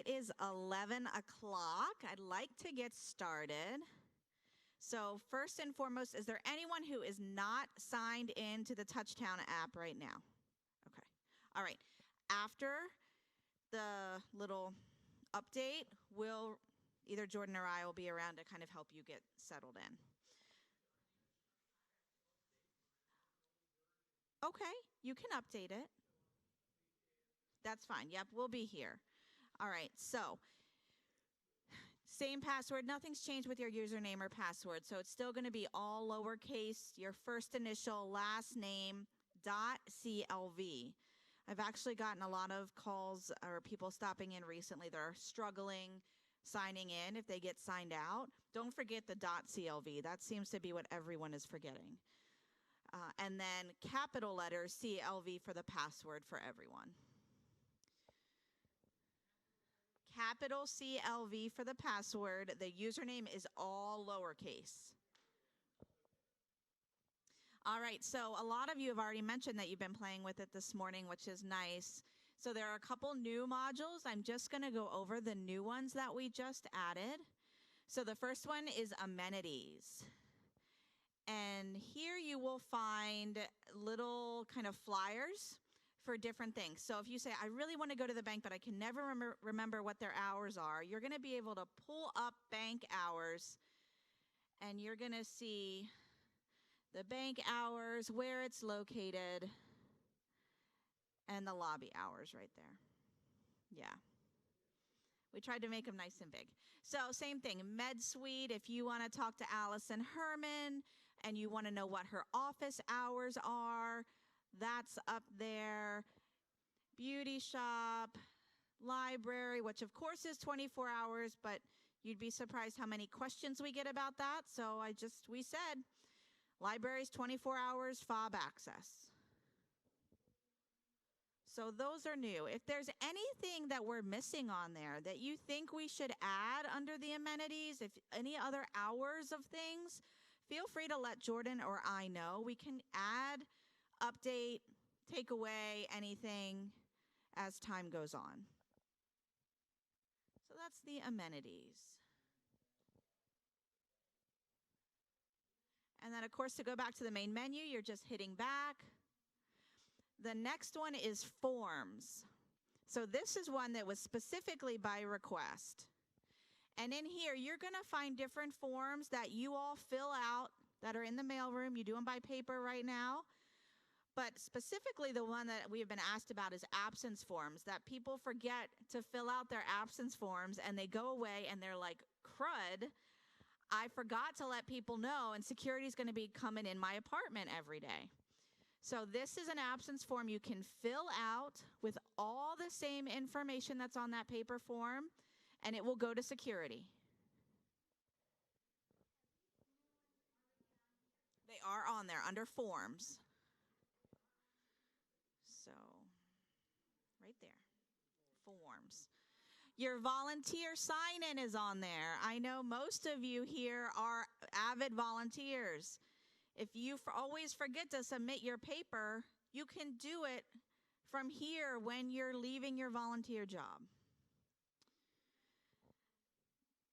It is 11 o'clock. I'd like to get started. So first and foremost, is there anyone who is not signed into the Touchtown app right now? Okay. All right. After the little update, either Jordan or I will be around to kind of help you get settled in. Okay, you can update it. That's fine. Yep, we'll be here. All right, so same password. Nothing's changed with your username or password. So it's still going to be all lowercase, your first initial, last name, .clv. I've actually gotten a lot of calls or people stopping in recently that are struggling signing in if they get signed out. Don't forget the .clv. That seems to be what everyone is forgetting. And then capital letters, CLV for the password for everyone. Capital CLV for the password. The username is all lowercase. All right, so a lot of you have already mentioned that you've been playing with it this morning, which is nice. So there are a couple new modules. I'm just going to go over the new ones that we just added. So the first one is amenities. And here you will find little kind of flyers for different things. So if you say, I really want to go to the bank, but I can never remember what their hours are, you're going to be able to pull up bank hours, and you're going to see the bank hours, where it's located, and the lobby hours right there. Yeah. We tried to make them nice and big. So same thing, Med Suite, if you want to talk to Allison Herman and you want to know what her office hours are, that's up there. Beauty shop, library, which of course is 24 hours, but you'd be surprised how many questions we get about that. So we said, libraries 24 hours, fob access. So those are new. If there's anything that we're missing on there that you think we should add under the amenities, if any other hours of things, feel free to let Jordan or I know. We can add, update, take away anything as time goes on. So that's the amenities. And then, of course, to go back to the main menu, you're just hitting back. The next one is forms. So this is one that was specifically by request. And in here, you're going to find different forms that you all fill out that are in the mailroom. You do them by paper right now. But specifically, the one that we've been asked about is absence forms, that people forget to fill out their absence forms, and they go away, and they're like, crud, I forgot to let people know, and security's going to be coming in my apartment every day. So this is an absence form you can fill out with all the same information that's on that paper form, and it will go to security. They are on there under forms. So right there, forms. Your volunteer sign-in is on there. I know most of you here are avid volunteers. If you always forget to submit your paper, you can do it from here when you're leaving your volunteer job.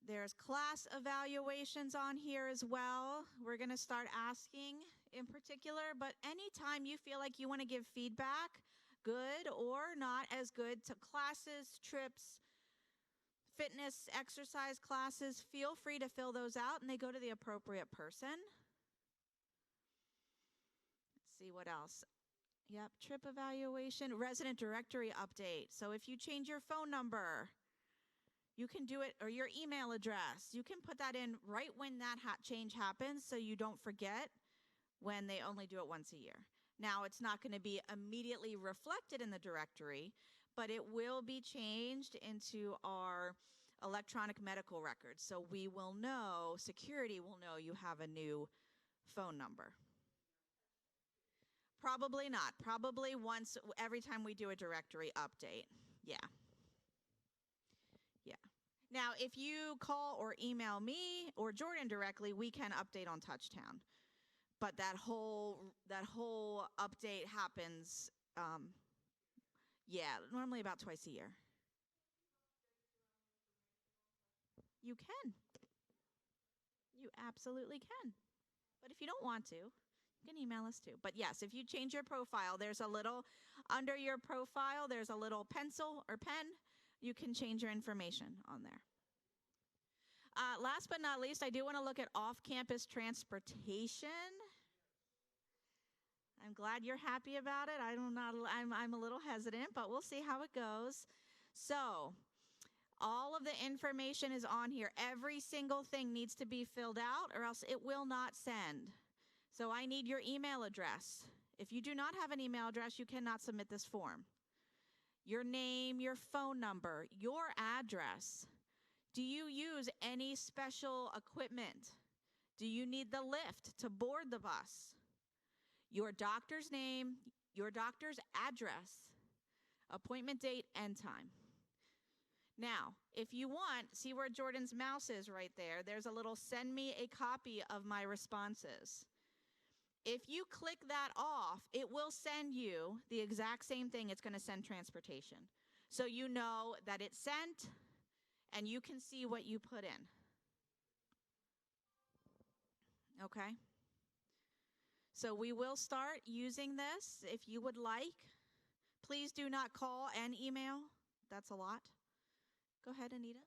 There's class evaluations on here as well. We're going to start asking in particular, but anytime you feel like you want to give feedback, good or not as good, to classes, trips, fitness, exercise classes, feel free to fill those out, and they go to the appropriate person. Let's see what else. Yep, trip evaluation, resident directory update. So if you change your phone number, you can do it, or your email address. You can put that in right when that change happens so you don't forget when they only do it once a year. Now, it's not going to be immediately reflected in the directory, but it will be changed into our electronic medical records. So we will know, security will know you have a new phone number. Probably not. Probably once, every time we do a directory update. Yeah. Yeah. Now, if you call or email me or Jordan directly, we can update on Touchtown. But that whole update happens, normally about twice a year. You can. You absolutely can. But if you don't want to, you can email us too. But yes, if you change your profile, there's a little, under your profile, there's a little pencil or pen. You can change your information on there. Last but not least, I do want to look at off-campus transportation. I'm glad you're happy about it. I'm a little hesitant, but we'll see how it goes. So, all of the information is on here. Every single thing needs to be filled out or else it will not send. So I need your email address. If you do not have an email address, you cannot submit this form. Your name, your phone number, your address. Do you use any special equipment? Do you need the lift to board the bus? Your doctor's name, your doctor's address, appointment date, and time. Now, if you want, see where Jordan's mouse is right there. There's a little send me a copy of my responses. If you click that off, it will send you the exact same thing it's going to send transportation. So you know that it's sent and you can see what you put in. Okay? So we will start using this if you would like. Please do not call and email. That's a lot. Go ahead, Anita.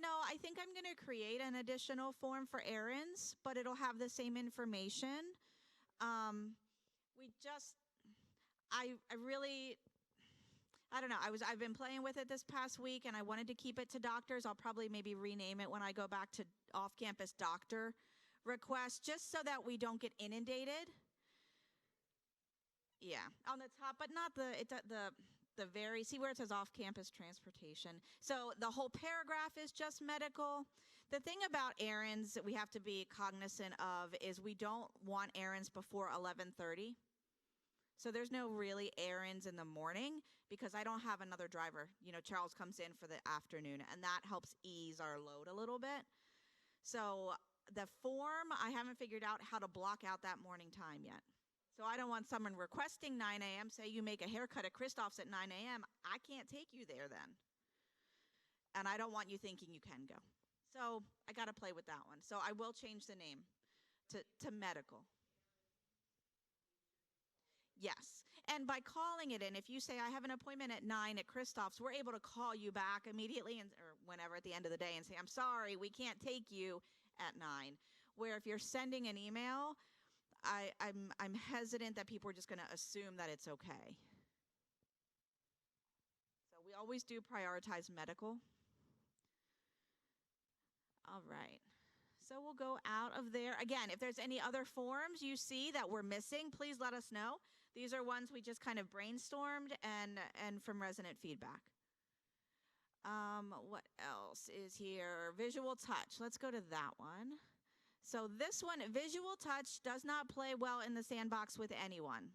No, I think I'm going to create an additional form for errands, but it'll have the same information. I don't know. I've been playing with it this past week, and I wanted to keep it to doctors. I'll probably maybe rename it when I go back to off-campus doctor requests, just so that we don't get inundated. Yeah, on the top, but not the very, see where it says off-campus transportation. So the whole paragraph is just medical. The thing about errands that we have to be cognizant of is we don't want errands before 11:30. So there's no really errands in the morning because I don't have another driver. You know, Charles comes in for the afternoon, and that helps ease our load a little bit. So the form, I haven't figured out how to block out that morning time yet. So I don't want someone requesting 9 a.m. Say you make a haircut at Christoph's at 9 a.m. I can't take you there then. And I don't want you thinking you can go. So I got to play with that one. So I will change the name to medical. Yes. And by calling it in, if you say I have an appointment at 9 at Christoph's, we're able to call you back immediately or whenever at the end of the day and say, I'm sorry, we can't take you at 9. Where if you're sending an email, I'm hesitant that people are just going to assume that it's okay. So we always do prioritize medical. All right. So we'll go out of there. Again, if there's any other forms you see that we're missing, please let us know. These are ones we just kind of brainstormed and from resident feedback. What else is here? Visual touch. Let's go to that one. So this one, visual touch, does not play well in the sandbox with anyone.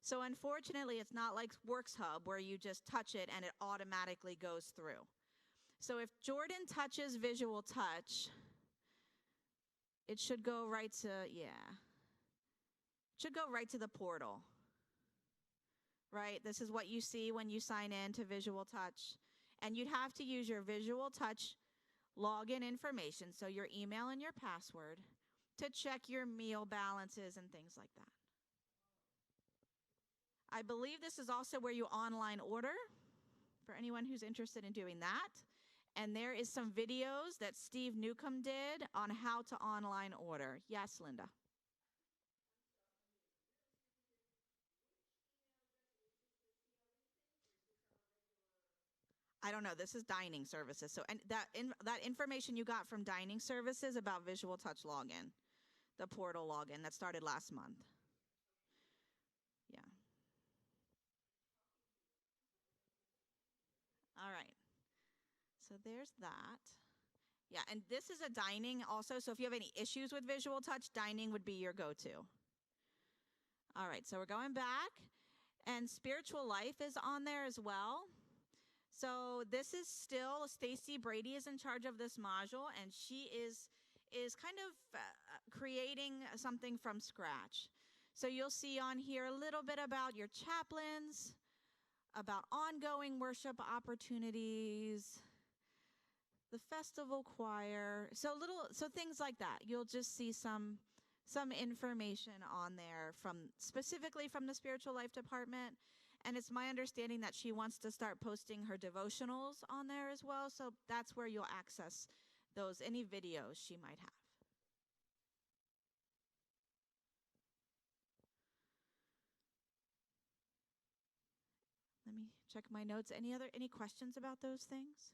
So unfortunately, it's not like WorksHub where you just touch it and it automatically goes through. So if Jordan touches visual touch, it should go right to, it should go right to the portal. Right? This is what you see when you sign in to visual touch. And you'd have to use your visual touch login information, so your email and your password, to check your meal balances and things like that. I believe this is also where you online order, for anyone who's interested in doing that. And there is some videos that Steve Newcomb did on how to online order. Yes, Linda. I don't know. This is dining services. So, and that information you got from dining services about visual touch login, the portal login that started last month. Yeah. All right. So there's that. Yeah, and this is a dining also. So if you have any issues with visual touch, dining would be your go-to. All right. So we're going back, and spiritual life is on there as well. So this is still, Stacy Brady is in charge of this module, and she is kind of creating something from scratch. So you'll see on here a little bit about your chaplains, about ongoing worship opportunities, the festival choir, so things like that. You'll just see some information on there from specifically from the spiritual life department. And it's my understanding that she wants to start posting her devotionals on there as well. So that's where you'll access those, any videos she might have. Let me check my notes. Any questions about those things?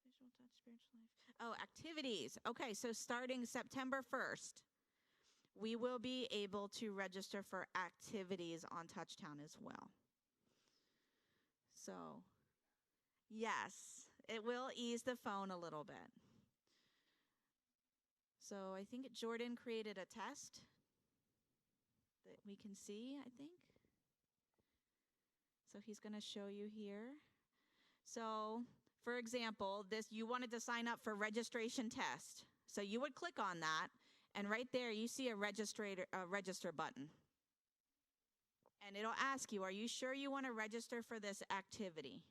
Visual touch, spiritual life. Oh, activities. Okay, so starting September 1st, we will be able to register for activities on Touchtown as well. So, yes, it will ease the phone a little bit. So I think Jordan created a test that we can see, I think. So he's going to show you here. So, for example, you wanted to sign up for registration test. So you would click on that, and right there you see a register button. And it'll ask you, are you sure you want to register for this activity?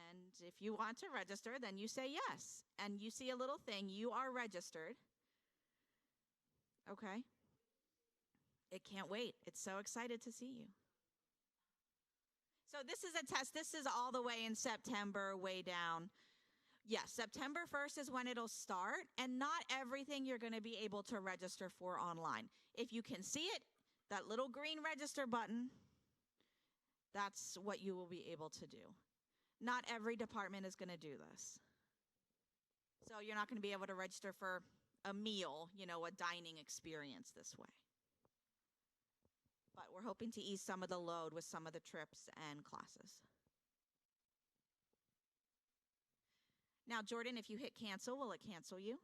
And if you want to register, then you say yes. And you see a little thing, you are registered. Okay. It can't wait. It's so excited to see you. So this is a test. This is all the way in September, way down. Yes, September 1st is when it'll start, and not everything you're going to be able to register for online. If you can see it, that little green register button, that's what you will be able to do. Not every department is going to do this. So you're not going to be able to register for a meal, a dining experience this way. But we're hoping to ease some of the load with some of the trips and classes. Now, Jordan, if you hit cancel, will it cancel you?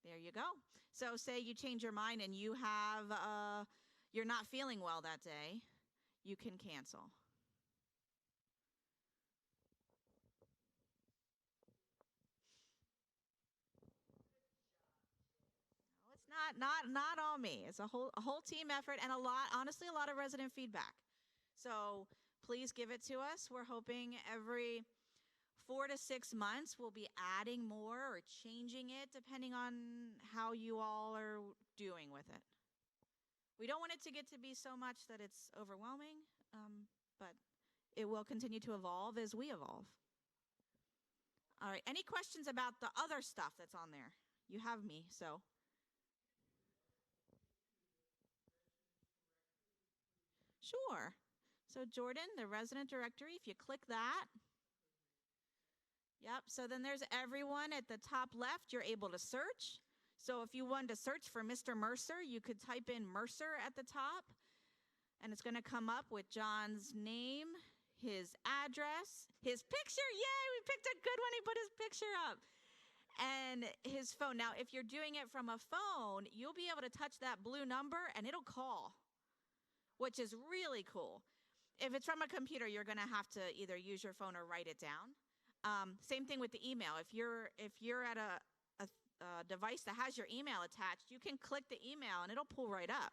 There you go. So say you change your mind and you're not feeling well that day, you can cancel. Not all me. It's a whole team effort, and honestly, a lot of resident feedback. So please give it to us. We're hoping every 4 to 6 months we'll be adding more or changing it depending on how you all are doing with it. We don't want it to get to be so much that it's overwhelming, but it will continue to evolve as we evolve. All right, any questions about the other stuff that's on there? You have me, so. Sure. So Jordan, the resident directory, if you click that. Yep, so then there's everyone at the top left. You're able to search. So if you wanted to search for Mr. Mercer, you could type in Mercer at the top, and it's going to come up with John's name, his address, his picture. Yay, we picked a good one. He put his picture up. And his phone. Now, if you're doing it from a phone, you'll be able to touch that blue number, and it'll call, which is really cool. If it's from a computer, you're going to have to either use your phone or write it down. Same thing with the email. If you're at a device that has your email attached, you can click the email and it'll pull right up,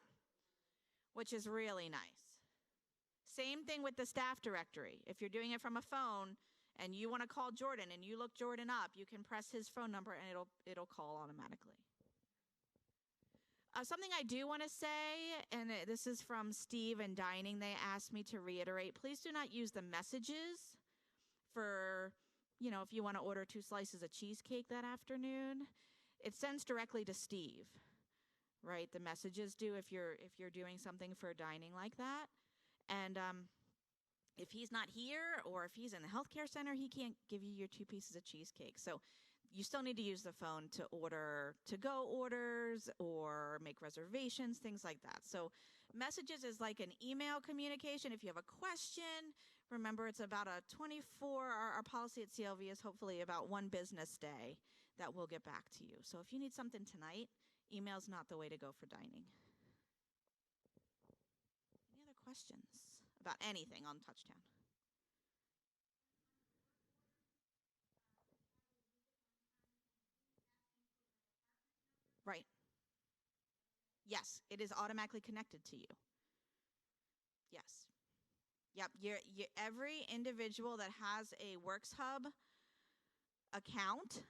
which is really nice. Same thing with the staff directory. If you're doing it from a phone and you want to call Jordan and you look Jordan up, you can press his phone number and it'll call automatically. Something I do want to say, and this is from Steve and Dining, they asked me to reiterate, please do not use the messages for, if you want to order 2 slices of cheesecake that afternoon. It sends directly to Steve, right? The messages do if you're doing something for dining like that. And if he's not here or if he's in the healthcare center, he can't give you your 2 pieces of cheesecake. So you still need to use the phone to order to-go orders or make reservations, things like that. So messages is like an email communication. If you have a question, remember it's about a our policy at CLV is hopefully about 1 business day that we'll get back to you. So if you need something tonight, email's not the way to go for dining. Any other questions about anything on Touchtown? Right. Yes, it is automatically connected to you. Yes. Yep. Every individual that has a Works Hub account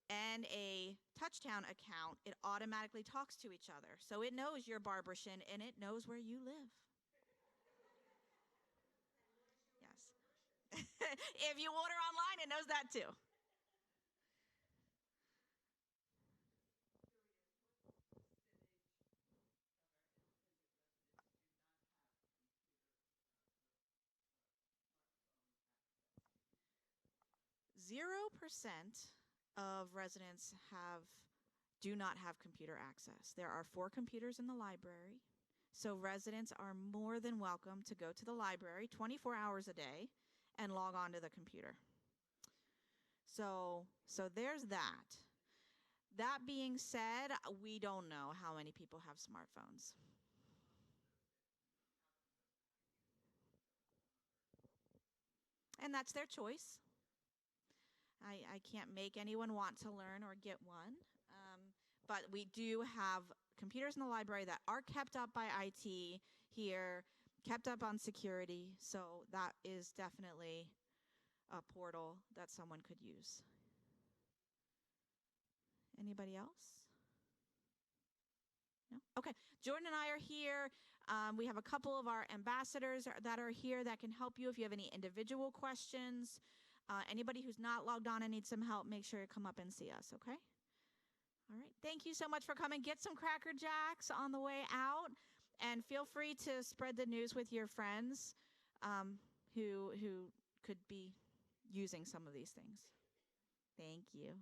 and a Touchtown account, it automatically talks to each other. So it knows you're Barbershin and it knows where you live. Yes. If you order online, it knows that too. %0 of residents do not have computer access. There are 4 computers in the library, so residents are more than welcome to go to the library 24 hours a day and log on to the computer. So there's that. That being said, we don't know how many people have smartphones. And that's their choice. I can't make anyone want to learn or get one. But we do have computers in the library that are kept up by IT here, kept up on security. So that is definitely a portal that someone could use. Anybody else? No? Okay. Jordan and I are here. We have a couple of our ambassadors that are here that can help you if you have any individual questions. Anybody who's not logged on and needs some help, make sure you come up and see us, okay? All right. Thank you so much for coming. Get some Cracker Jacks on the way out, and feel free to spread the news with your friends who could be using some of these things. Thank you.